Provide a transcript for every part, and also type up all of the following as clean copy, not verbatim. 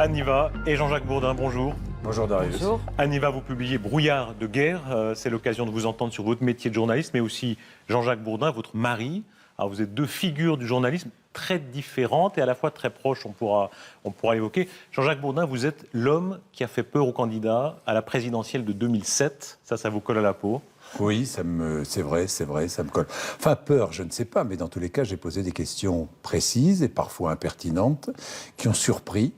Aniva et Jean-Jacques Bourdin, bonjour. Bonjour Darius. Bonjour. Aniva, vous publiez Brouillard de guerre. C'est l'occasion de vous entendre sur votre métier de journaliste, mais aussi Jean-Jacques Bourdin, votre mari. Alors, vous êtes deux figures du journalisme très différentes et à la fois très proches, on pourra l'évoquer. Jean-Jacques Bourdin, vous êtes l'homme qui a fait peur aux candidats à la présidentielle de 2007. Ça vous colle à la peau. Oui, c'est vrai, ça me colle. Enfin, peur, je ne sais pas, mais dans tous les cas, j'ai posé des questions précises et parfois impertinentes qui ont surpris.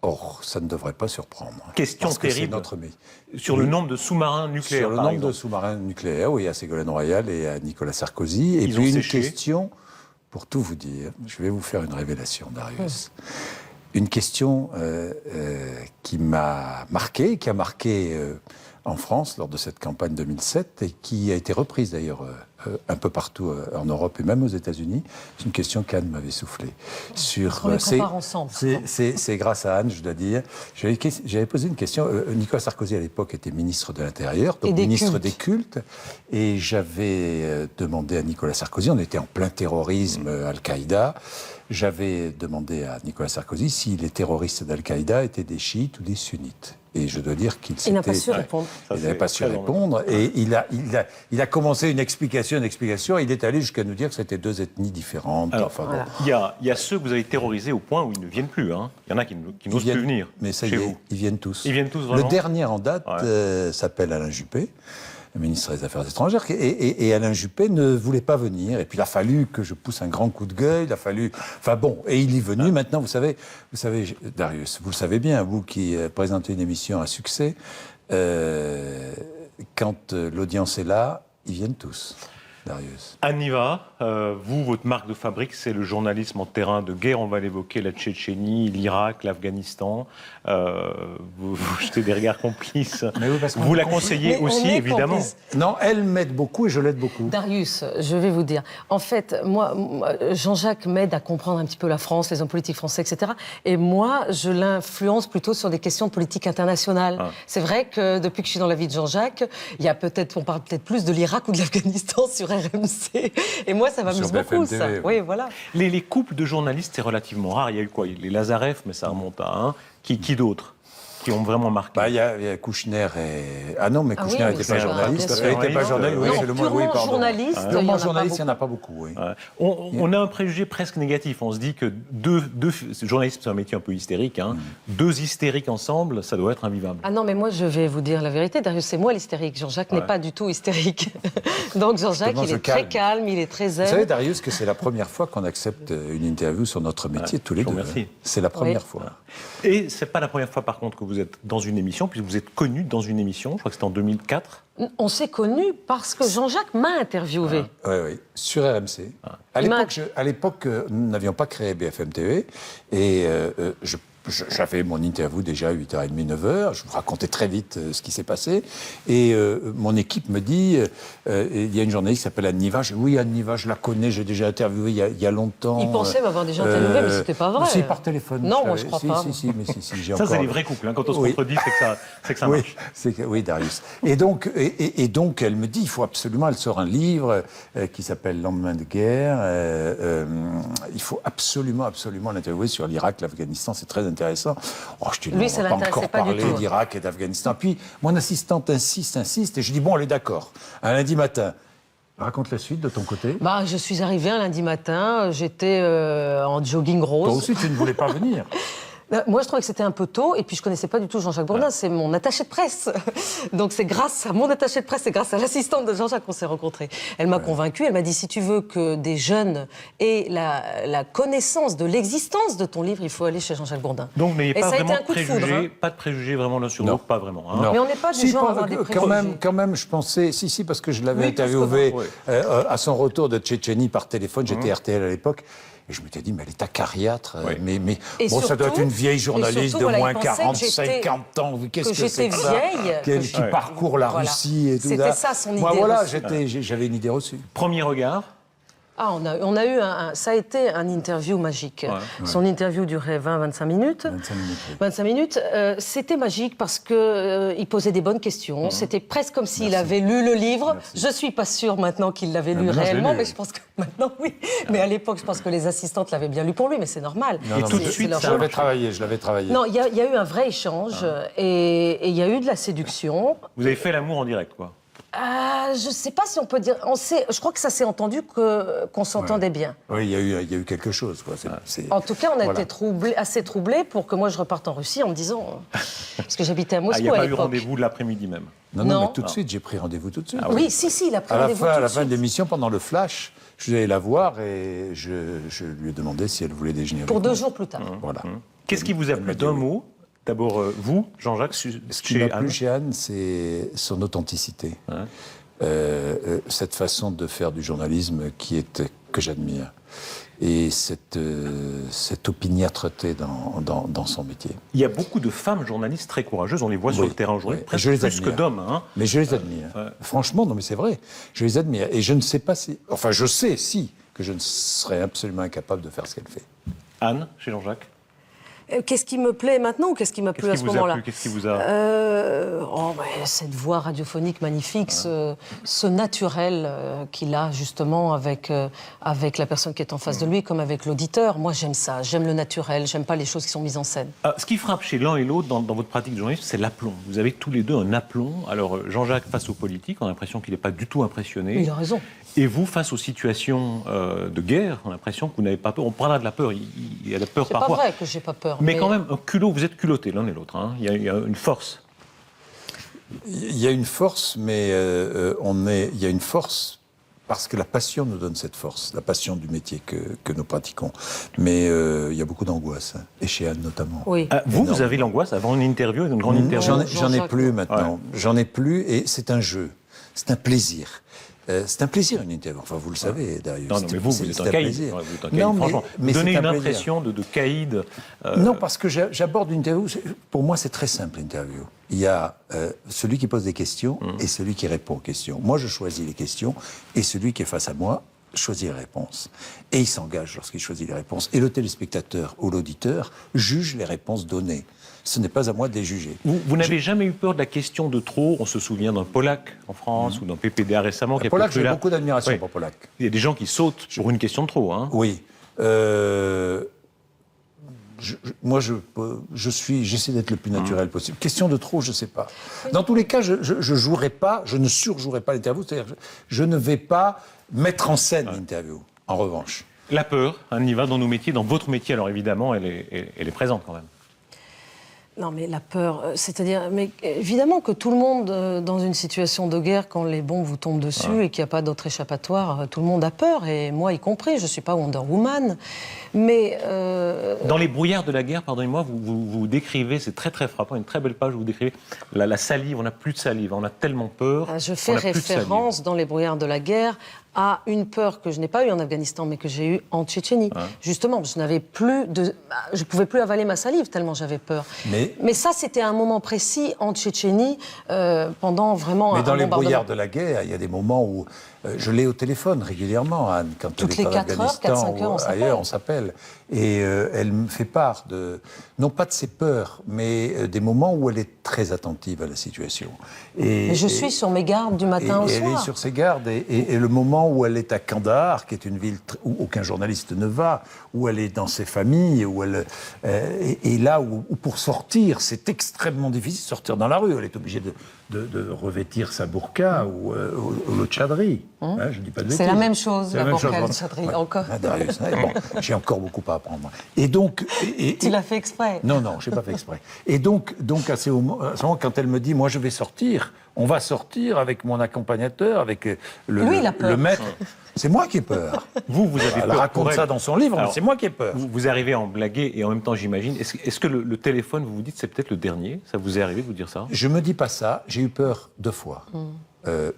Or, ça ne devrait pas surprendre. Question parce que terrible. C'est notre métier. Sur le nombre de sous-marins nucléaires, Sur le par nombre exemple. de sous-marins nucléaires, oui, à Ségolène Royal et à Nicolas Sarkozy. Et Ils ont puis une séché. question, pour tout vous dire, je vais vous faire une révélation, Darius. Une question qui m'a marqué, qui a marqué en France lors de cette campagne 2007 et qui a été reprise d'ailleurs un peu partout en Europe et même aux États-Unis. C'est une question qu'Anne m'avait soufflée. On les prépare ensemble. C'est grâce à Anne, je dois dire. J'avais posé une question. Nicolas Sarkozy, à l'époque, était ministre de l'Intérieur, donc ministre des cultes. Et j'avais demandé à Nicolas Sarkozy, on était en plein terrorisme Al-Qaïda, j'avais demandé à Nicolas Sarkozy si les terroristes d'Al-Qaïda étaient des chiites ou des sunnites. Et je dois dire qu'il n'a pas su répondre. Il n'avait pas su répondre. Et il a commencé une explication. Il est allé jusqu'à nous dire que c'était deux ethnies différentes. Alors, enfin, voilà. bon. Il y a ceux que vous avez terrorisés au point où ils ne viennent plus. Hein. Il y en a qui n'osent plus venir. Mais ça y chez est, vous. ils viennent tous. Ils viennent tous vraiment. Le dernier en date s'appelle Alain Juppé, le ministre des Affaires étrangères, et Alain Juppé ne voulait pas venir. Et puis il a fallu que je pousse un grand coup de gueule, il a fallu... Enfin bon, et il est venu. Maintenant, vous savez, Darius, vous le savez bien, vous qui présentez une émission à succès, quand l'audience est là, ils viennent tous. Darius. Aniva, vous, votre marque de fabrique, c'est le journalisme en terrain de guerre. On va l'évoquer, la Tchétchénie, l'Irak, l'Afghanistan. Vous jetez des regards complices. Mais oui, parce qu'on vous la est conseillez Mais aussi, on est évidemment. complices. Non, elle m'aide beaucoup et je l'aide beaucoup. Darius, je vais vous dire. En fait, moi, Jean-Jacques m'aide à comprendre un petit peu la France, les hommes politiques français, etc. Et moi, je l'influence plutôt sur des questions de politique internationale. Ah. C'est vrai que depuis que je suis dans la vie de Jean-Jacques, on parle peut-être plus de l'Irak ou de l'Afghanistan sur RMC. Et moi, ça m'amuse Sur beaucoup, BFM ça. TV, Oui, voilà. Les couples de journalistes, c'est relativement rare. Il y a eu quoi? Les Lazareff, mais ça remonte à un. Qui d'autre qui ont vraiment marqué? Bah, il y a Kouchner et... Ah non, mais Ah Kouchner oui, n'était bien pas sûr, journaliste. bien sûr. Elle n'était pas journaliste, oui, Non, c'est le mot, purement oui, pardon. journaliste, il y en Purement a journaliste, pas il n'y en a pas beaucoup, oui. On a un préjugé presque négatif. On se dit que deux journalistes, c'est un métier un peu hystérique, hein. Deux hystériques ensemble, ça doit être invivable. Ah non, mais moi, je vais vous dire la vérité. Darius, c'est moi l'hystérique. Jean-Jacques n'est pas du tout hystérique. Donc Jean-Jacques, il est très calme, il est très zen. Vous savez, Darius, que c'est la première fois qu'on accepte une interview sur notre métier, tous les deux. Merci. C'est la première fois. Et c'est pas la première fois, par contre, que vous êtes dans une émission, puisque vous êtes connu dans une émission, je crois que c'était en 2004. On s'est connus parce que Jean-Jacques m'a interviewé. Oui, sur RMC. À l'époque, nous n'avions pas créé BFM TV et j'avais mon interview déjà à 8h30, 9h. Je vous racontais très vite ce qui s'est passé. Et mon équipe me dit, il y a une journaliste qui s'appelle Aniva. Je dis, oui, Aniva, je la connais, j'ai déjà interviewé il y a longtemps. Il pensait m'avoir déjà interviewé, mais c'était pas vrai. Si, par téléphone. Non, moi je crois pas. Si, j'ai Ça, encore... c'est les vrais couples. Hein. Quand on se contredit, c'est que ça oui, marche. oui, Darius. Et donc, elle me dit, il faut absolument, elle sort un livre qui s'appelle Lendemain de guerre. Il faut absolument l'interviewer sur l'Irak, l'Afghanistan. C'est très intéressant. Oh, je te dis, Lui, on ça va pas l'intéressait encore pas du parler tout. d'Irak et d'Afghanistan. Puis, mon assistante insiste, et je dis, bon, elle est d'accord. Un lundi matin. Raconte la suite de ton côté. Bah, je suis arrivée un lundi matin, j'étais en jogging rose. Toi aussi, tu ne voulais pas venir. Moi, je trouvais que c'était un peu tôt, et puis je connaissais pas du tout Jean-Jacques Bourdin, c'est mon attaché de presse. Donc c'est grâce à mon attaché de presse, c'est grâce à l'assistante de Jean-Jacques qu'on s'est rencontrés. Elle m'a convaincue, elle m'a dit, si tu veux que des jeunes aient la connaissance de l'existence de ton livre, il faut aller chez Jean-Jacques Bourdin. Donc, vous n'ayez Et pas ça a été vraiment un coup de foudre, hein. pas de préjugés vraiment l'un sur l'autre, pas vraiment. Hein. Non. Mais on n'est pas du genre à avoir des préjugés. Quand même, je pensais... Si, parce que je l'avais Oui, parce que interviewé vous- à son retour de Tchétchénie par téléphone. J'étais RTL à l'époque. Et je m'étais dit, mais elle est acariâtre. Oui. Mais Et bon, ça doit surtout- être une vieille journaliste et surtout, de voilà, moins il pensait 40, que j'étais- 50 ans. Qu'est-ce que c'est j'étais que ça vieille, Qui parcourt la Voilà. Russie et tout C'était ça, son Moi, idée voilà, reçue. j'avais une idée reçue. Premier regard, On a eu ça a été un interview magique. Ouais. Son interview durait 20-25 minutes. 25 minutes. Oui. 25 minutes. C'était magique parce qu'il posait des bonnes questions. C'était presque comme s'il avait lu le livre. Merci. Je ne suis pas sûre maintenant qu'il l'avait lu maintenant, je l'ai réellement, lu. mais je pense que maintenant, oui. Mais à l'époque, je pense que les assistantes l'avaient bien lu pour lui, mais c'est normal. Non, non, tout de mais suite, leur je rôle. l'avais travaillé. Non, il y a eu un vrai échange et il y a eu de la séduction. Vous avez fait l'amour en direct, quoi. Je ne sais pas si on peut dire. Je crois que ça s'est entendu qu'on s'entendait bien. Oui, il y a eu quelque chose. Quoi. En tout cas, on a Voilà. été assez troublés pour que moi je reparte en Russie en me disant. Parce que j'habitais à Il n'y Moscou a à pas eu l'époque. rendez-vous de l'après-midi même. Non, Non. mais tout de suite, j'ai pris rendez-vous tout de suite. Oui, si, il a pris À la rendez-vous. fin, tout à la de fin de suite. l'émission, pendant le flash, je suis allé la voir et je lui ai demandé si elle voulait déjeuner Pour avec 2 moi. jours plus tard. Voilà. Qu'est-ce qui vous a Elle m'a plu dit d'un oui. mot? D'abord, vous, Jean-Jacques, Ce qui chez m'a Anne. plu chez Anne, c'est son authenticité. Cette façon de faire du journalisme que j'admire. Et cette opiniâtreté dans son métier. Il y a beaucoup de femmes journalistes très courageuses, on les voit sur Oui, le terrain aujourd'hui, oui. presque Je les plus que admire. d'hommes. Hein. Mais je les admire. Franchement, non mais c'est vrai. Je les admire. Et je ne sais pas si... Enfin, je sais, si, que je ne serais absolument incapable de faire ce qu'elle fait. Anne, chez Jean-Jacques, Qu'est-ce qui me plaît maintenant ou qu'est-ce qui m'a plu à qu'est-ce ce qui vous a moment-là plu? Qu'est-ce qui vous a... Cette voix radiophonique magnifique, ce naturel qu'il a justement avec la personne qui est en face de lui, comme avec l'auditeur. Moi, j'aime ça. J'aime le naturel. J'aime pas les choses qui sont mises en scène. Ce qui frappe chez l'un et l'autre dans votre pratique de journalisme, c'est l'aplomb. Vous avez tous les deux un aplomb. Alors, Jean-Jacques, face aux politiques, on a l'impression qu'il n'est pas du tout impressionné. Il a raison. Et vous, face aux situations de guerre, on a l'impression que vous n'avez pas peur. On parlera de la peur, il y a la peur C'est pas parfois. vrai que j'ai pas peur. Mais quand même, un culot, vous êtes culottés l'un et l'autre. Hein. Il y a une force. Il y a une force, mais il y a une force parce que la passion nous donne cette force, la passion du métier que nous pratiquons. Mais il y a beaucoup d'angoisse, hein, et chez Anne notamment. Oui. Vous avez l'angoisse avant une interview, une grande interview. J'en ai Jean-Jacques, plus ouais. maintenant. J'en ai plus et c'est un jeu. C'est un plaisir. C'est un plaisir une interview. Enfin, vous le savez, Darius. Non, mais vous êtes un caïd. plaisir. Ouais, vous êtes un caïd, Non, franchement. mais Vous donnez c'est un une plaisir. impression de caïd. Non, parce que j'aborde une interview. Pour moi, c'est très simple, l'interview. Il y a celui qui pose des questions et celui qui répond aux questions. Moi, je choisis les questions et celui qui est face à moi choisit les réponses. Et il s'engage lorsqu'il choisit les réponses. Et le téléspectateur ou l'auditeur juge les réponses données. Ce n'est pas à moi de les juger. Vous n'avez jamais eu peur de la question de trop? On se souvient d'un Polak en France ou d'un PPDA récemment qui a Polak, peu j'ai là. beaucoup d'admiration Oui. pour Polak. Il y a des gens qui sautent pour une question de trop. Hein. Oui. J'essaie d'être le plus naturel possible. Question de trop, je ne sais pas. Dans tous les cas, je ne surjouerai pas l'interview. C'est-à-dire, je ne vais pas mettre en scène l'interview. En revanche. La peur, on y va dans nos métiers, dans votre métier, alors évidemment, elle est présente quand même. Non, mais la peur, c'est-à-dire, mais évidemment que tout le monde, dans une situation de guerre, quand les bombes vous tombent dessus et qu'il n'y a pas d'autre échappatoire, tout le monde a peur, et moi y compris. Je ne suis pas Wonder Woman, mais Dans les brouillards de la guerre, pardonnez-moi, vous décrivez, c'est très très frappant, une très belle page où vous décrivez la salive, on n'a plus de salive, on a tellement peur. je fais on n'a plus de salive. référence dans les brouillards de la guerre à une peur que je n'ai pas eue en Afghanistan, mais que j'ai eue en Tchétchénie. Justement, je pouvais plus avaler ma salive tellement j'avais peur. Mais ça, c'était à un moment précis en Tchétchénie, pendant vraiment Mais un dans les bombardement. brouillards de la guerre, il y a des moments où je l'ai au téléphone régulièrement, Anne, quand Toutes elle est les en 4 heures, 4-5 Afghanistan heures, on ou s'appelle. ailleurs, on s'appelle. Et elle me fait part non pas de ses peurs, mais des moments où elle est très attentive à la situation. Mais je suis sur mes gardes du matin au et soir. elle est sur ses gardes. Et le moment où elle est à Kandahar, qui est une ville où aucun journaliste ne va, où elle est dans ses familles, et là où pour sortir, c'est extrêmement difficile de sortir dans la rue. Elle est obligée de revêtir sa burqa ou le tchadri. Hein, je dis pas de C'est bêtises. la même chose, C'est la même burqa et chose. le tchadri, Ouais. encore. Ah, Darius, ouais, bon, j'ai encore beaucoup à apprendre. Et donc... Tu l'as fait exprès. Non, je n'ai pas fait exprès. Et donc à ce moment, quand elle me dit, moi je vais sortir, on va sortir avec mon accompagnateur, avec Lui, il a peur. le maître, c'est moi qui ai peur. Vous avez Elle peur raconte pour ça elle. dans son livre, mais Alors, c'est moi qui ai peur. Vous arrivez à en blaguer et en même temps, j'imagine, est-ce que le téléphone, vous vous dites, c'est peut-être le dernier? Ça vous est arrivé de vous dire ça? Je me dis pas ça, j'ai eu peur 2 fois.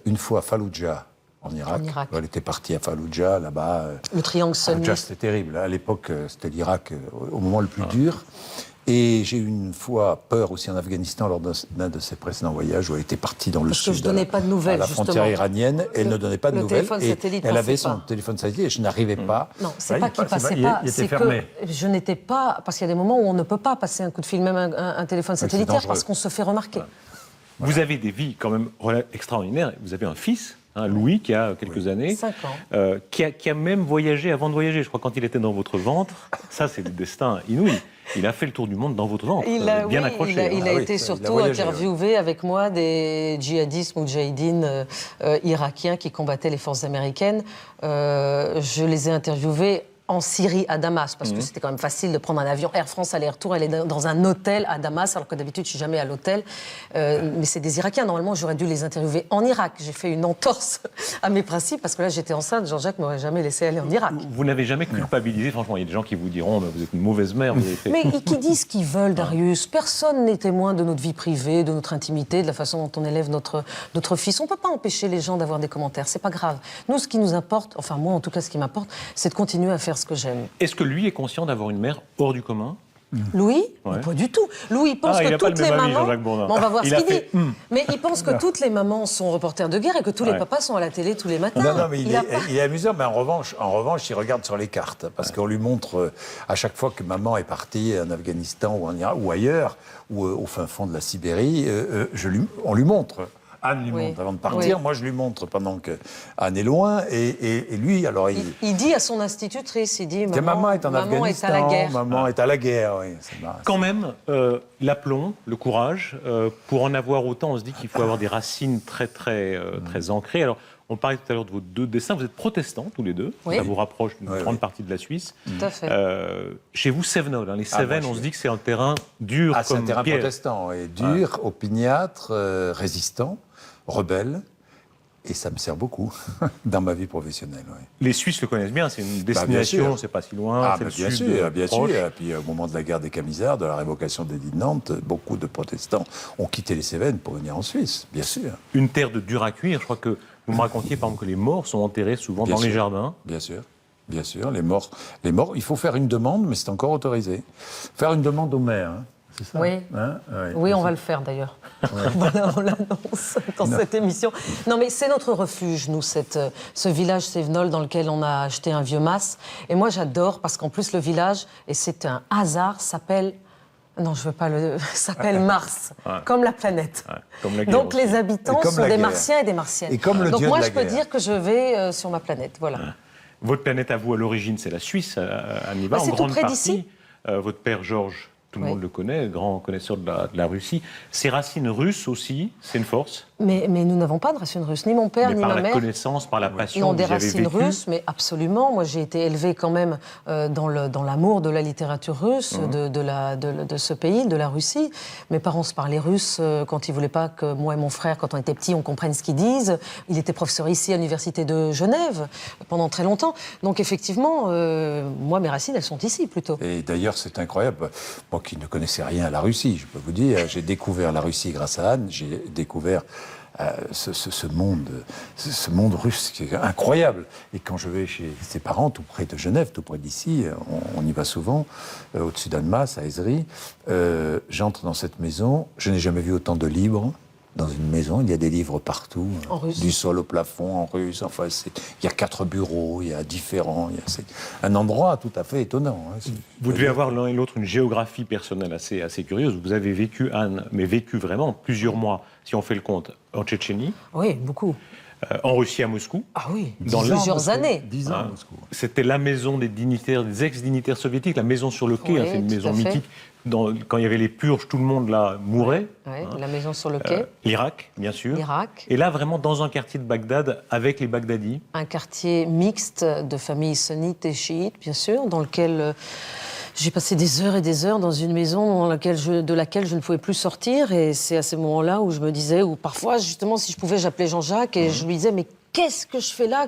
Une fois à Fallujah, en Irak. En Irak. Elle était partie à Fallujah, là-bas. Le triangle Fallujah, sunnite. c'était terrible. À l'époque, c'était l'Irak au moment le plus dur. Et j'ai eu une fois peur aussi en Afghanistan lors d'un de ses précédents voyages où elle était partie dans le Parce que sud, je donnais pas de nouvelles, à la frontière justement. iranienne. Elle ne donnait pas de le nouvelles. téléphone Et satellite elle avait passait son pas. téléphone satellite et je n'arrivais pas. Non, c'est Ouais, pas qu'il passait il pas, était c'est que fermé. je n'étais pas... Parce qu'il y a des moments où on ne peut pas passer un coup de fil, même un téléphone c'est satellitaire, dangereux. parce qu'on se fait remarquer. Vous avez des vies quand même extraordinaires. Vous avez un fils, Louis, qui a quelques années, 5 ans. qui a même voyagé avant de voyager. Je crois quand il était dans votre ventre, ça c'est le destin inouï. Il a fait le tour du monde dans votre ventre, bien accroché. Il a été surtout voyagé, interviewé avec moi des djihadistes moudjahidines irakiens qui combattaient les forces américaines. Je les ai interviewés en Syrie, à Damas, parce que c'était quand même facile de prendre un avion Air France aller-retour, aller dans un hôtel à Damas, alors que d'habitude, je ne suis jamais à l'hôtel. Mais c'est des Irakiens. Normalement, j'aurais dû les interviewer en Irak. J'ai fait une entorse à mes principes, parce que là, j'étais enceinte. Jean-Jacques ne m'aurait jamais laissé aller en Irak. Vous n'avez jamais culpabilisé, franchement. Il y a des gens qui vous diront, vous êtes une mauvaise mère. Vous avez fait... Mais qui disent ce qu'ils veulent, Darius. Personne n'est témoin de notre vie privée, de notre intimité, de la façon dont on élève notre fils. On ne peut pas empêcher les gens d'avoir des commentaires. C'est pas grave. Nous, ce qui nous importe, enfin moi en tout cas, ce qui m'importe, c'est de continuer à faire ce que j'aime. Est-ce que lui est conscient d'avoir une mère hors du commun? Louis, Ouais. pas du tout. Louis, il pense il que a pas toutes le les même avis, mamans... Jean-Jacques Bourdin. Bon, on va voir Il ce a qu'il fait, dit. Mais il pense que toutes les mamans sont reporters de guerre et que tous les papas sont à la télé tous les matins. Non, mais il est amusant, mais en revanche, il regarde sur les cartes, parce qu'on lui montre, à chaque fois que maman est partie en Afghanistan ou en Irak, ou ailleurs, ou au fin fond de la Sibérie, on lui montre. Anne lui montre avant de partir, Oui. moi je lui montre pendant que Anne est loin, et lui, alors Il dit à son institutrice, il dit que maman est en Afghanistan, est à la guerre. maman est à la guerre, oui. Quand même, l'aplomb, le courage, pour en avoir autant, on se dit qu'il faut avoir des racines très ancrées. Alors, on parlait tout à l'heure de vos deux destins. Vous êtes protestants, tous les deux. Oui. Ça vous rapproche d'une grande partie de la Suisse. Tout à fait. Chez vous, Cévenol, les Cévennes, on se dit que c'est un terrain dur C'est comme un terrain pierre. protestant, et dur, opiniâtre, résistant, rebelle, et ça me sert beaucoup dans ma vie professionnelle. Oui. Les Suisses le connaissent bien, c'est une bien destination, sûr. c'est pas si loin, c'est le bien sud, sûr, bien proche. sûr. Et puis au moment de la guerre des Camisards, de la révocation des dits de Nantes, beaucoup de protestants ont quitté les Cévennes pour venir en Suisse, bien sûr. Une terre de dur à cuire. Je crois que vous me racontiez, par exemple, que les morts sont enterrés souvent Bien dans les sûr. jardins. Bien sûr. Bien sûr, les morts, il faut faire une demande, mais c'est encore autorisé. Faire une demande au maire, hein, c'est ça. Oui. Hein, Oui, on va le faire d'ailleurs. Voilà, on l'annonce dans cette émission. Non, mais c'est notre refuge, nous, ce village Cévenol dans lequel on a acheté un vieux mas. Et moi, j'adore parce qu'en plus, le village, et c'est un hasard, s'appelle... Non, je veux pas le... s'appelle Mars, comme la planète. Ouais, comme la guerre Donc aussi. les habitants Et comme sont la des guerre. Martiens et des Martiennes. Et comme le Donc dieu de moi, la je peux guerre. dire que je vais sur ma planète, voilà. Votre planète à vous, à l'origine, c'est la Suisse, à Niva, Bah, c'est en tout grande près partie. d'ici. Votre père, Georges, tout le Oui. monde le connaît, grand connaisseur de la Russie. Ses racines russes aussi, c'est une force. Mais nous n'avons pas de racines russes, ni mon père, Mais ni par ma la mère. connaissance, par la passion Non, que des vous avez racines vécue. russes, mais absolument. Moi, j'ai été élevée quand même dans l'amour de la littérature russe, de ce pays, de la Russie. Mes parents se parlaient russe quand ils voulaient pas que moi et mon frère, quand on était petits, on comprenne ce qu'ils disent. Il était professeur ici à l'université de Genève pendant très longtemps. Donc effectivement, moi, mes racines, elles sont ici plutôt. Et d'ailleurs, c'est incroyable. Moi qui ne connaissais rien à la Russie, je peux vous dire, j'ai découvert la Russie grâce à Anne, j'ai découvert ce monde russe qui est incroyable. Et quand je vais chez ses parents, tout près de Genève, tout près d'ici, on y va souvent, au-dessus d'Annemasse, à Ezri, j'entre dans cette maison, je n'ai jamais vu autant de livres. Dans une maison, il y a des livres partout, En russe. du sol au plafond, en russe. Enfin, il y a 4 bureaux, il y a différents. C'est un endroit tout à fait étonnant. Hein. Vous devez avoir l'un et l'autre une géographie personnelle assez curieuse. Vous avez vécu, Anne, mais vécu vraiment plusieurs mois, si on fait le compte, en Tchétchénie, Oui, beaucoup. en Russie à Moscou. Ah oui, Dans plusieurs années. 10 ans à Moscou. C'était la maison des dignitaires, des ex-dignitaires soviétiques, la maison sur le quai, Oui, hein, c'est une tout maison à fait. mythique. Quand il y avait les purges, tout le monde là mourait. Ouais, la maison sur le quai, L'Irak, bien sûr. l'Irak. Et là, vraiment dans un quartier de Bagdad, avec les Bagdadis. Un quartier mixte de familles sunnites et chiites, bien sûr, dans lequel j'ai passé des heures et des heures dans une maison de laquelle je ne pouvais plus sortir. Et c'est à ces moments-là où je me disais, ou parfois, justement, si je pouvais, j'appelais Jean-Jacques et je lui disais, mais qu'est-ce que je fais là?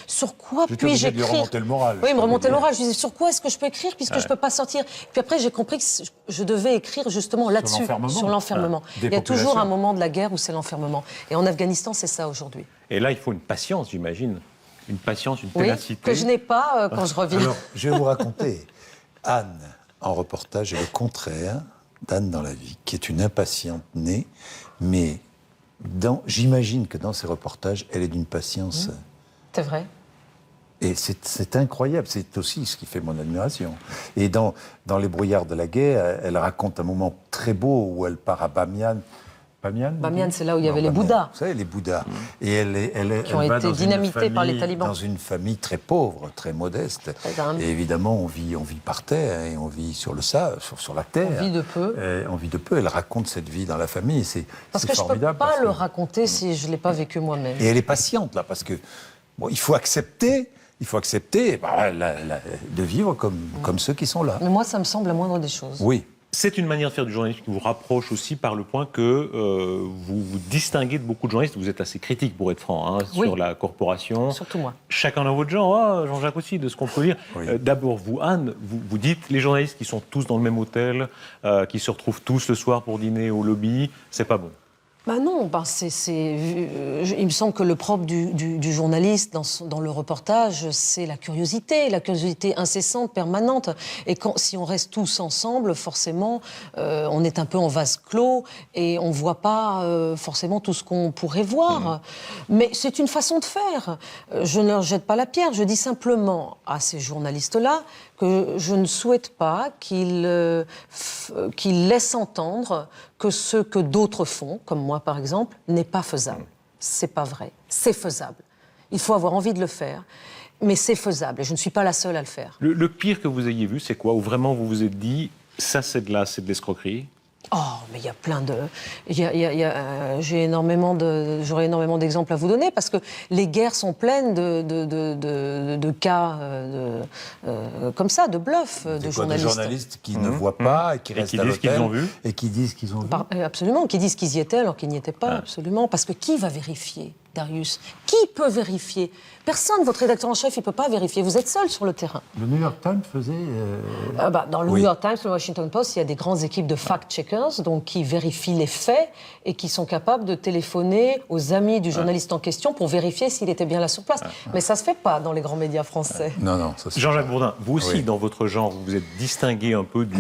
Sur quoi J'étais puis-je obligé de lui écrire? remonter le moral. Oui, il me remontait le moral. Je disais, sur quoi est-ce que je peux écrire puisque je ne peux pas sortir? Puis après, j'ai compris que je devais écrire justement là-dessus, l'enfermement. sur l'enfermement. Des Il y a toujours populations. un moment de la guerre où c'est l'enfermement. Et en Afghanistan, c'est ça aujourd'hui. Et là, il faut une patience, j'imagine. Une patience, une Oui, ténacité. que je n'ai pas quand je reviens. Alors, je vais vous raconter. Anne en reportage est le contraire d'Anne dans la vie, qui est une impatiente née, mais j'imagine que dans ses reportages, elle est d'une patience... C'est vrai. Et c'est incroyable, c'est aussi ce qui fait mon admiration. Et dans Les brouillards de la guerre, elle raconte un moment très beau où elle part à Bamiyan. Bamiyan, c'est là où il y avait les Bouddhas. Vous savez, les Bouddhas. Et elle qui ont va été dynamités par les talibans. dans une famille très pauvre, très modeste. Et évidemment, on vit par terre, et on vit sur le sable, sur la terre. On vit de peu. On vit de peu. Elle raconte cette vie dans la famille. Parce que je ne peux pas le raconter si je ne l'ai pas vécu moi-même. Et elle est patiente, là, parce que il faut accepter de vivre comme ceux qui sont là. Mais moi, ça me semble la moindre des choses. Oui. C'est une manière de faire du journalisme qui vous rapproche aussi par le point que vous vous distinguez de beaucoup de journalistes. Vous êtes assez critique, pour être franc, sur la corporation. Surtout moi. Chacun dans votre genre, Jean-Jacques aussi, de ce qu'on peut lire. Oui. D'abord, vous, Anne, vous dites les journalistes qui sont tous dans le même hôtel, qui se retrouvent tous le soir pour dîner au lobby, c'est pas bon. Non, il me semble que le propre du journaliste dans le reportage, c'est la curiosité incessante, permanente. Et si on reste tous ensemble, forcément, on est un peu en vase clos et on ne voit pas forcément tout ce qu'on pourrait voir. Mais c'est une façon de faire. Je ne leur jette pas la pierre, je dis simplement à ces journalistes-là que je ne souhaite pas qu'ils laissent entendre que ce que d'autres font, comme moi par exemple, n'est pas faisable. C'est pas vrai. C'est faisable. Il faut avoir envie de le faire, mais c'est faisable et je ne suis pas la seule à le faire. Le pire que vous ayez vu, c'est quoi? Où vraiment vous vous êtes dit, ça c'est de l'escroquerie? Oh, mais il y a plein de... J'aurais énormément d'exemples à vous donner, parce que les guerres sont pleines de cas comme ça, de bluffs, de journalistes. Des journalistes qui ne voient pas, et qui restent à l'hôtel, et qui disent qu'ils ont vu. Absolument, qui disent qu'ils y étaient alors qu'ils n'y étaient pas, absolument. Parce que qui va vérifier, Darius? Qui peut vérifier? Personne, votre rédacteur en chef, il ne peut pas vérifier. Vous êtes seul sur le terrain. Le New York Times faisait... Dans le New York Times, le Washington Post, il y a des grandes équipes de fact-checkers, donc qui vérifient les faits et qui sont capables de téléphoner aux amis du journaliste en question pour vérifier s'il était bien là sur place. Mais ça ne se fait pas dans les grands médias français. Non, ça se Jean-Jacques Bourdin, vous aussi, dans votre genre, vous vous êtes distingué un peu du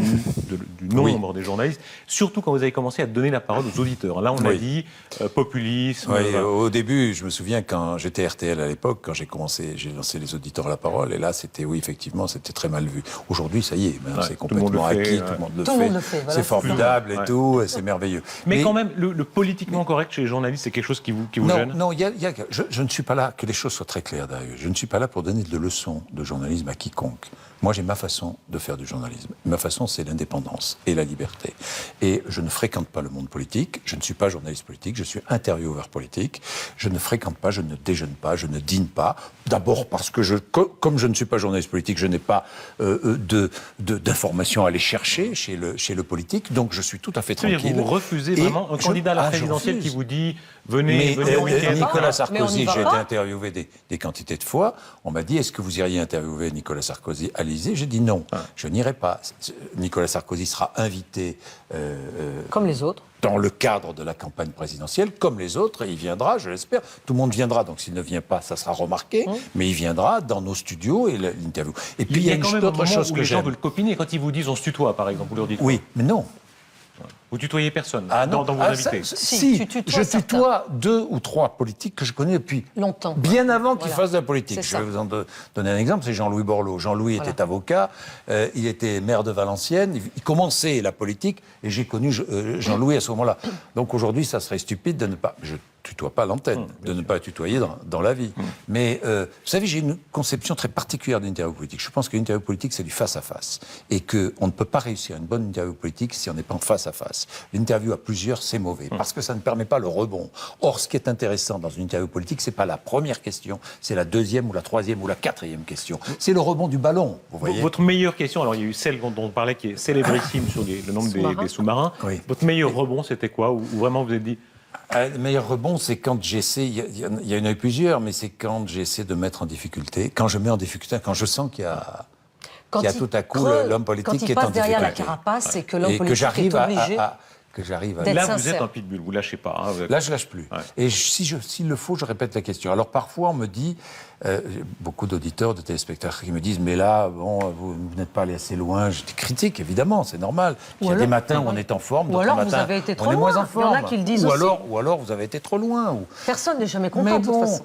nombre des journalistes, surtout quand vous avez commencé à donner la parole aux auditeurs. Là, on a dit populisme... Au début, je me souviens quand j'étais RTL à l'époque, quand j'ai lancé les auditeurs à la parole, et là, effectivement, c'était très mal vu. Aujourd'hui, ça y est, c'est complètement acquis, tout le monde le fait. Voilà, c'est formidable et tout, c'est merveilleux. Mais quand même, le politiquement correct chez les journalistes, c'est quelque chose qui vous gêne? Non, je ne suis pas là, que les choses soient très claires d'ailleurs, je ne suis pas là pour donner de leçons de journalisme à quiconque. Moi, j'ai ma façon de faire du journalisme. Ma façon, c'est l'indépendance et la liberté. Et je ne fréquente pas le monde politique, je ne suis pas journaliste politique, je suis intervieweur politique, je ne fréquente pas, je ne déjeune pas, je ne dîne pas. D'abord parce que comme je ne suis pas journaliste politique, je n'ai pas d'informations à aller chercher chez le politique, donc je suis tout à fait tranquille. Vous refusez vraiment un candidat à la présidentielle qui vous dit venez au week-end. Nicolas Sarkozy, j'ai été interviewé des quantités de fois, on m'a dit est-ce que vous iriez interviewer Nicolas Sarkozy à l'Élysée? J'ai dit non, je n'irai pas. Nicolas Sarkozy sera invité comme les autres. Dans le cadre de la campagne présidentielle, comme les autres, et il viendra, je l'espère. Tout le monde viendra, donc s'il ne vient pas, ça sera remarqué, mais il viendra dans nos studios et l'interview. Et puis il y a une autre chose que les gens j'aime. veulent copiner quand ils vous disent on se tutoie, par exemple, vous leur dites oui, mais non. Vous tutoyez personne non. dans vos invités? Si, je tutoie 2 ou 3 politiques que je connais depuis longtemps. Bien avant qu'ils fassent de la politique. Je vais vous en donner un exemple, c'est Jean-Louis Borloo. Jean-Louis était avocat, il était maire de Valenciennes, il commençait la politique et j'ai connu Jean-Louis à ce moment-là. Donc aujourd'hui, ça serait stupide de ne pas... Je tutoie pas l'antenne, de ne pas tutoyer dans la vie. Mais vous savez, j'ai une conception très particulière d'une interview politique. Je pense qu'une interview politique, c'est du face-à-face. Et qu'on ne peut pas réussir une bonne interview politique si on n'est pas en face-à-face. L'interview à plusieurs, c'est mauvais, parce que ça ne permet pas le rebond. Or, ce qui est intéressant dans une interview politique, c'est pas la première question, c'est la deuxième ou la troisième ou la quatrième question. C'est le rebond du ballon, vous voyez. Votre meilleure question, alors il y a eu celle dont on parlait, qui est célébrissime sur le nombre des sous-marins. Oui. Votre meilleur rebond, c'était quoi? Où vraiment vous vous êtes dit... Le meilleur rebond, c'est quand j'essaie, il y en a eu plusieurs, mais c'est quand j'essaie de mettre en difficulté, quand je mets en difficulté, quand je sens qu'il y a... Qu'il y a tout à coup l'homme politique qui est en difficulté. Quand il passe derrière la carapace, c'est que l'homme politique est obligé... que j'arrive à... D'être Là, vous sincère. êtes un pitbull, vous lâchez pas. Hein, Là, je lâche plus. Ouais. Et s'il le faut, je répète la question. Alors parfois, on me dit, beaucoup d'auditeurs, de téléspectateurs qui me disent, mais là, bon, vous n'êtes pas allé assez loin. Je critique, évidemment, c'est normal. Il y a alors- des matins où on est en forme, Ou d'autres alors vous matins, avez été trop on est moins loin. en Il y en a forme. qui le disent ou aussi. alors vous avez été trop loin. Personne n'est jamais content, Mais de toute bon, façon.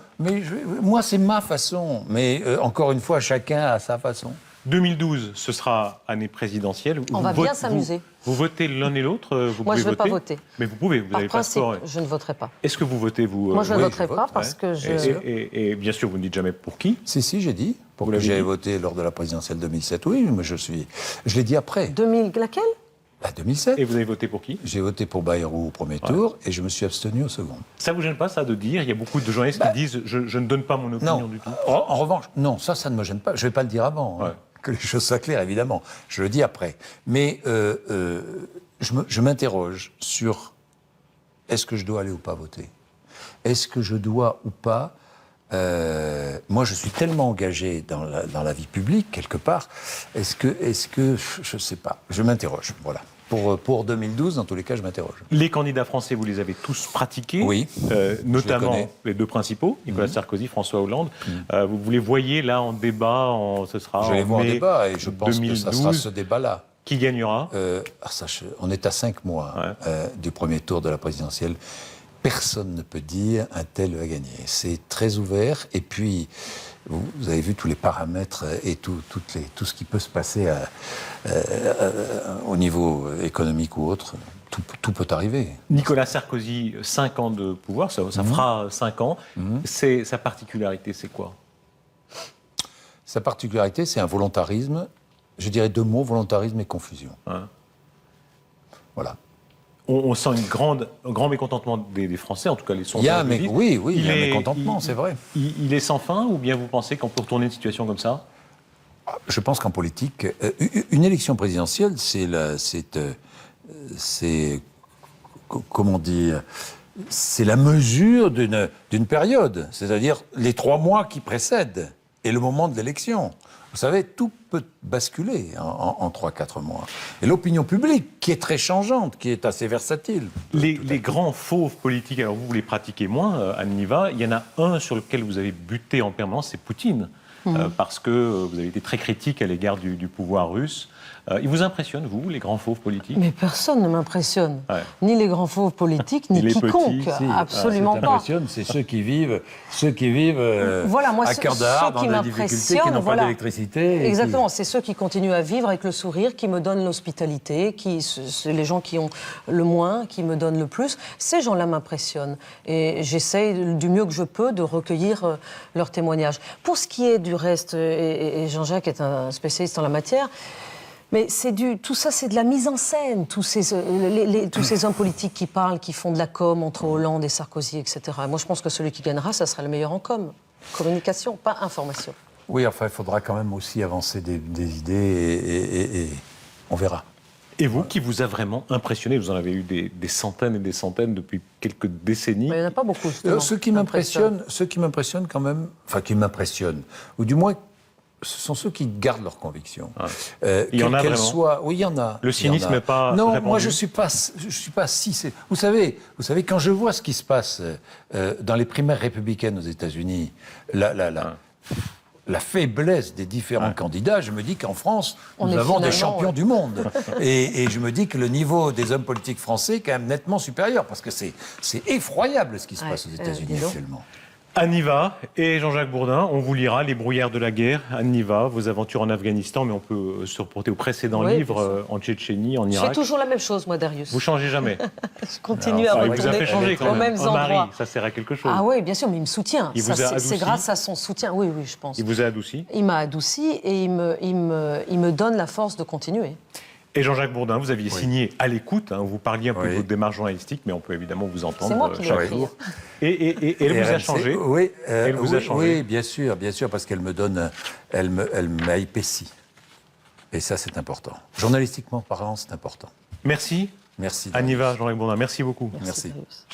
moi, c'est ma façon. Mais encore une fois, chacun a sa façon. 2012, ce sera année présidentielle. On va bien s'amuser. Vous votez l'un et l'autre, vous Moi, pouvez je ne vais pas voter. voter. Mais vous pouvez, vous Par n'avez pas de principe, score. je ne voterai pas. Est-ce que vous votez, vous Moi, je ne oui, voterai je pas vote, parce que je... Et bien sûr, vous ne dites jamais pour qui. Si, j'ai dit. Pour Vous que l'avez j'aille dit voter lors de la présidentielle 2007. Oui, mais je l'ai dit après. 2000, laquelle 2007. Et vous avez voté pour qui? J'ai voté pour Bayrou au premier tour et je me suis abstenu au second. Ça vous gêne pas, ça, de dire? Il y a beaucoup de journalistes qui disent je ne donne pas mon opinion Non, du tout. en revanche, non, ça ne me gêne pas. Je ne vais pas le dire avant, hein, Ouais. que les choses soient claires, évidemment. Je le dis après. Mais je m'interroge sur est-ce que je dois aller ou pas voter? Est-ce que je dois ou pas moi, je suis tellement engagé dans la vie publique, quelque part. Est-ce que je ne sais pas. Je m'interroge, voilà. Pour 2012, dans tous les cas, je m'interroge. Les candidats français, vous les avez tous pratiqués, Oui, notamment connais. les deux principaux, Nicolas Sarkozy, François Hollande. Vous les voyez là en débat, ce sera Je les en vois en mai débat et je pense 2012. que ça sera ce débat-là. Qui gagnera? On est à 5 mois du premier tour de la présidentielle. Personne ne peut dire un tel va gagner. C'est très ouvert. Et puis, vous avez vu tous les paramètres et tout ce qui peut se passer au niveau économique ou autre. Tout peut arriver. Nicolas Sarkozy, 5 ans de pouvoir, ça fera 5 ans. Sa particularité, c'est quoi? Sa particularité, c'est un volontarisme. Je dirais 2 mots, volontarisme et confusion. Voilà. On sent un grand mécontentement des Français, en tout cas les sondages. Il y a un est- mécontentement, c'est vrai. Il est sans fin, ou bien vous pensez qu'on peut retourner une situation comme ça? Je pense qu'en politique, une élection présidentielle, comment dire, c'est la mesure d'une période, c'est-à-dire les 3 mois qui précèdent et le moment de l'élection. Vous savez, tout peut basculer en 3-4 mois. Et l'opinion publique, qui est très changeante, qui est assez versatile. Les grands fauves politiques, alors vous les pratiquez moins, Anne Niva. Il y en a un sur lequel vous avez buté en permanence, c'est Poutine. Parce que vous avez été très critique à l'égard du pouvoir russe. Il vous impressionne, vous, les grands fauves politiques? Mais personne ne m'impressionne. Ouais. Ni les grands fauves politiques, ni Les quiconque. petits, si. Absolument pas. C'est ceux qui vivent, Voilà, moi, à cœur d'art, ceux qui dans des difficultés, qui m'impressionnent, n'ont voilà. pas d'électricité. et Exactement, c'est ceux qui continuent à vivre avec le sourire, qui me donnent l'hospitalité, c'est les gens qui ont le moins, qui me donnent le plus. Ces gens-là m'impressionnent. Et j'essaye du mieux que je peux de recueillir leurs témoignages. Pour ce qui est du reste, et Jean-Jacques est un spécialiste en la matière, mais tout ça, c'est de la mise en scène. Tous ces hommes politiques qui parlent, qui font de la com entre Hollande et Sarkozy, etc. Moi, je pense que celui qui gagnera, ça sera le meilleur en com. Communication, pas information. Oui, enfin, il faudra quand même aussi avancer des idées et on verra. Et vous, qui vous a vraiment impressionné? Vous en avez eu des centaines et des centaines depuis quelques décennies. Mais il n'y en a pas beaucoup, justement. Ceux qui m'impressionnent quand même, enfin qui m'impressionnent, ou du moins, ce sont ceux qui gardent leurs convictions. Il y en a vraiment? Oui, il y en a. Le cynisme n'est pas Non, répandu. moi je suis pas si. Vous savez, quand je vois ce qui se passe dans les primaires républicaines aux États-Unis, la faiblesse des différents candidats, je me dis qu'en France, nous avons des champions du monde. Et je me dis que le niveau des hommes politiques français est quand même nettement supérieur, parce que c'est effroyable ce qui se passe aux États-Unis actuellement. Anne Niva et Jean-Jacques Bourdin, on vous lira Les brouillards de la guerre. Anne Niva, vos aventures en Afghanistan, mais on peut se reporter au précédent livre, en Tchétchénie, en Je Irak. fais toujours la même chose, moi, Darius. Vous changez jamais. Je continue à Il vous a retourner fait changer quand aux même. mêmes Un mari, endroits. ça sert à quelque chose. Ah oui, bien sûr, mais il me soutient. Il vous a adouci? C'est grâce à son soutien. Oui, je pense. Il vous a adouci. Il m'a adouci et il me donne la force de continuer. Et Jean-Jacques Bourdin, vous aviez signé À l'écoute, vous parliez un peu de votre démarche journalistique, mais on peut évidemment vous entendre C'est moi qui l'ai chaque écrit. jour. Et elle vous a changé. Oui, Elle vous a changé. Oui, bien sûr, parce qu'elle elle m'a épaissi. Et ça, c'est important. Journalistiquement parlant, c'est important. Merci. Merci. Anne Niva, Jean-Jacques Bourdin, merci beaucoup. Merci. Darius.